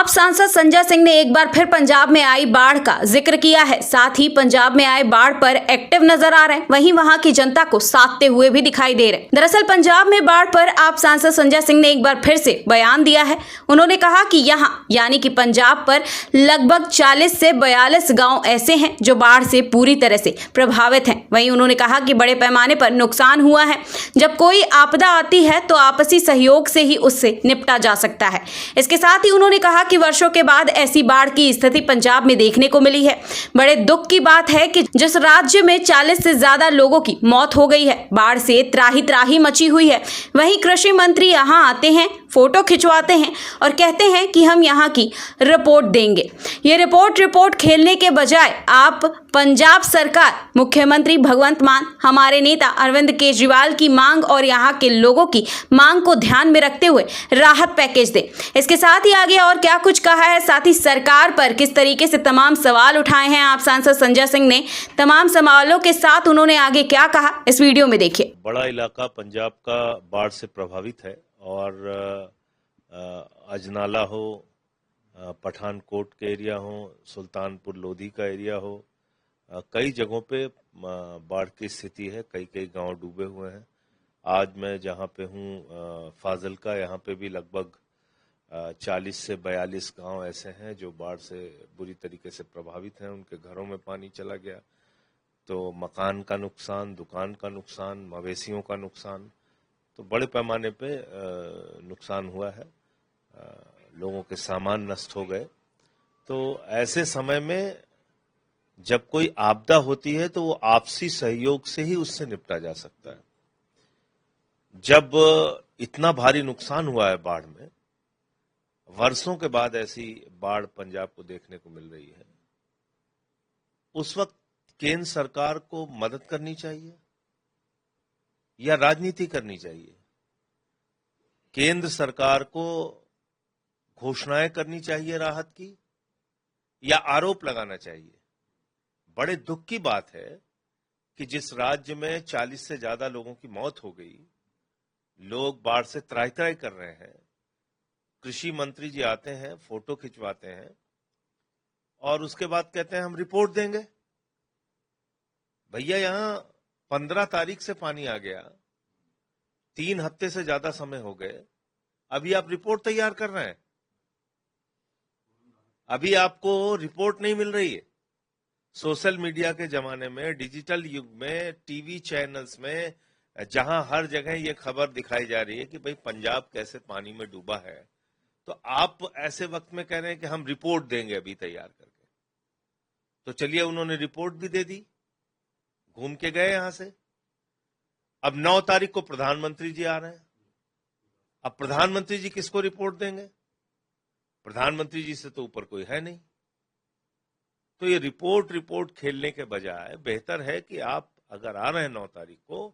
आप सांसद संजय सिंह ने एक बार फिर पंजाब में आई बाढ़ का जिक्र किया है। साथ ही पंजाब में आए बाढ़ पर एक्टिव नजर आ रहे हैं, वहीं वहां की जनता को साधते हुए भी दिखाई दे रहे हैं। दरअसल पंजाब में बाढ़ पर आप सांसद संजय सिंह ने एक बार फिर से बयान दिया है। उन्होंने कहा कि यहां यानी कि पंजाब पर लगभग 40 से 42 गाँव ऐसे हैं जो बाढ़ से पूरी तरह से प्रभावित हैं। वहीं उन्होंने कहा कि बड़े पैमाने पर नुकसान हुआ है। जब कोई आपदा आती है तो आपसी सहयोग से ही उससे निपटा जा सकता है। इसके साथ ही उन्होंने कहा कि वर्षों के बाद ऐसी बाढ़ की स्थिति पंजाब में देखने को मिली है। बड़े दुख की बात है कि जिस राज्य में 40 से ज्यादा लोगों की मौत हो गई है, बाढ़ से त्राही त्राही मची हुई है, वहीं कृषि मंत्री यहां आते हैं, फोटो खिंचवाते हैं और कहते हैं कि हम यहां की रिपोर्ट देंगे। ये रिपोर्ट खेलने के बजाय आप पंजाब सरकार, मुख्यमंत्री भगवंत मान, हमारे नेता अरविंद केजरीवाल की मांग और यहां के लोगों की मांग को ध्यान में रखते हुए राहत पैकेज दें। इसके साथ ही आगे और क्या कुछ कहा है, साथ ही सरकार पर किस तरीके से तमाम सवाल उठाए हैं आप सांसद संजय सिंह ने, तमाम सवालों के साथ उन्होंने आगे क्या कहा, इस वीडियो में देखिए। बड़ा इलाका पंजाब का बाढ़ से प्रभावित है और अजनाला हो, पठानकोट के एरिया हो, सुल्तानपुर लोधी का एरिया हो, कई जगहों पे बाढ़ की स्थिति है। कई गांव डूबे हुए हैं। आज मैं जहां पे हूं फाजिल का, यहाँ पे भी लगभग 40 से 42 गांव ऐसे हैं जो बाढ़ से बुरी तरीके से प्रभावित हैं। उनके घरों में पानी चला गया, तो मकान का नुकसान, दुकान का नुकसान, मवेशियों का नुकसान, तो बड़े पैमाने पे नुकसान हुआ है। लोगों के सामान नष्ट हो गए। तो ऐसे समय में जब कोई आपदा होती है तो वो आपसी सहयोग से ही उससे निपटा जा सकता है। जब इतना भारी नुकसान हुआ है बाढ़ में, वर्षों के बाद ऐसी बाढ़ पंजाब को देखने को मिल रही है, उस वक्त केंद्र सरकार को मदद करनी चाहिए या राजनीति करनी चाहिए? केंद्र सरकार को घोषणाएं करनी चाहिए राहत की या आरोप लगाना चाहिए? बड़े दुख की बात है कि जिस राज्य में 40 से ज्यादा लोगों की मौत हो गई, लोग बाढ़ से त्राही कर रहे हैं, कृषि मंत्री जी आते हैं, फोटो खिंचवाते हैं और उसके बाद कहते हैं हम रिपोर्ट देंगे। भैया, यहां 15 तारीख से पानी आ गया, 3 हफ्ते से ज्यादा समय हो गए, अभी आप रिपोर्ट तैयार कर रहे हैं, अभी आपको रिपोर्ट नहीं मिल रही है। सोशल मीडिया के जमाने में, डिजिटल युग में, टीवी चैनल्स में, जहां हर जगह ये खबर दिखाई जा रही है कि भाई पंजाब कैसे पानी में डूबा है, तो आप ऐसे वक्त में कह रहे हैं कि हम रिपोर्ट देंगे अभी तैयार करके। तो चलिए, उन्होंने रिपोर्ट भी दे दी, घूम के गए यहां से। अब 9 तारीख को प्रधानमंत्री जी आ रहे हैं। अब प्रधानमंत्री जी किसको रिपोर्ट देंगे? प्रधानमंत्री जी से तो ऊपर कोई है नहीं। तो ये रिपोर्ट खेलने के बजाय बेहतर है कि आप अगर आ रहे हैं 9 तारीख को,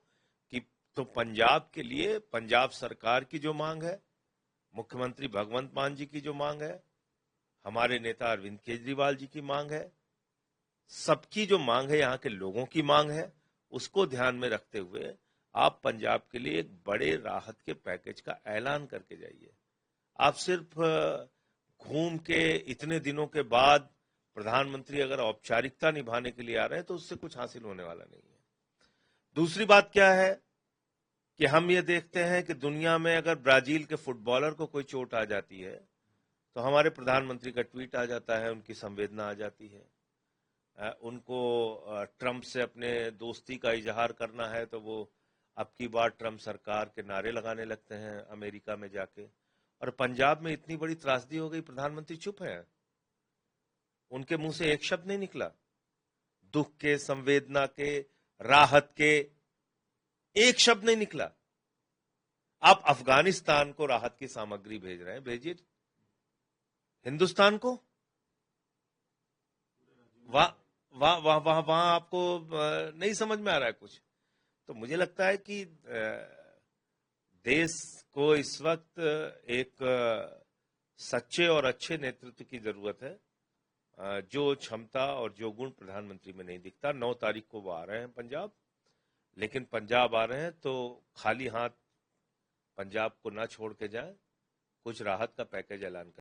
कि तो पंजाब के लिए पंजाब सरकार की जो मांग है, मुख्यमंत्री भगवंत मान जी की जो मांग है, हमारे नेता अरविंद केजरीवाल जी की मांग है, सबकी जो मांग है, यहाँ के लोगों की मांग है, उसको ध्यान में रखते हुए आप पंजाब के लिए एक बड़े राहत के पैकेज का ऐलान करके जाइए। आप सिर्फ घूम के इतने दिनों के बाद प्रधानमंत्री अगर औपचारिकता निभाने के लिए आ रहे हैं तो उससे कुछ हासिल होने वाला नहीं है। दूसरी बात क्या है कि हम ये देखते हैं कि दुनिया में अगर ब्राजील के फुटबॉलर को कोई चोट आ जाती है तो हमारे प्रधानमंत्री का ट्वीट आ जाता है, उनकी संवेदना आ जाती है। उनको ट्रंप से अपने दोस्ती का इजहार करना है तो वो अब की बार ट्रंप सरकार के नारे लगाने लगते हैं अमेरिका में जाके। और पंजाब में इतनी बड़ी त्रासदी हो गई, प्रधानमंत्री चुप है, उनके मुंह से एक शब्द नहीं निकला दुख के, संवेदना के, राहत के, एक शब्द नहीं निकला। आप अफगानिस्तान को राहत की सामग्री भेज रहे हैं, भेजिए। हिंदुस्तान को वहां आपको नहीं समझ में आ रहा है कुछ। तो मुझे लगता है कि देश को इस वक्त एक सच्चे और अच्छे नेतृत्व की जरूरत है, जो क्षमता और जो गुण प्रधानमंत्री में नहीं दिखता। 9 तारीख को वो आ रहे हैं पंजाब, लेकिन पंजाब आ रहे हैं तो खाली हाथ पंजाब को ना छोड़ के जाएं, कुछ राहत का पैकेज ऐलान करें।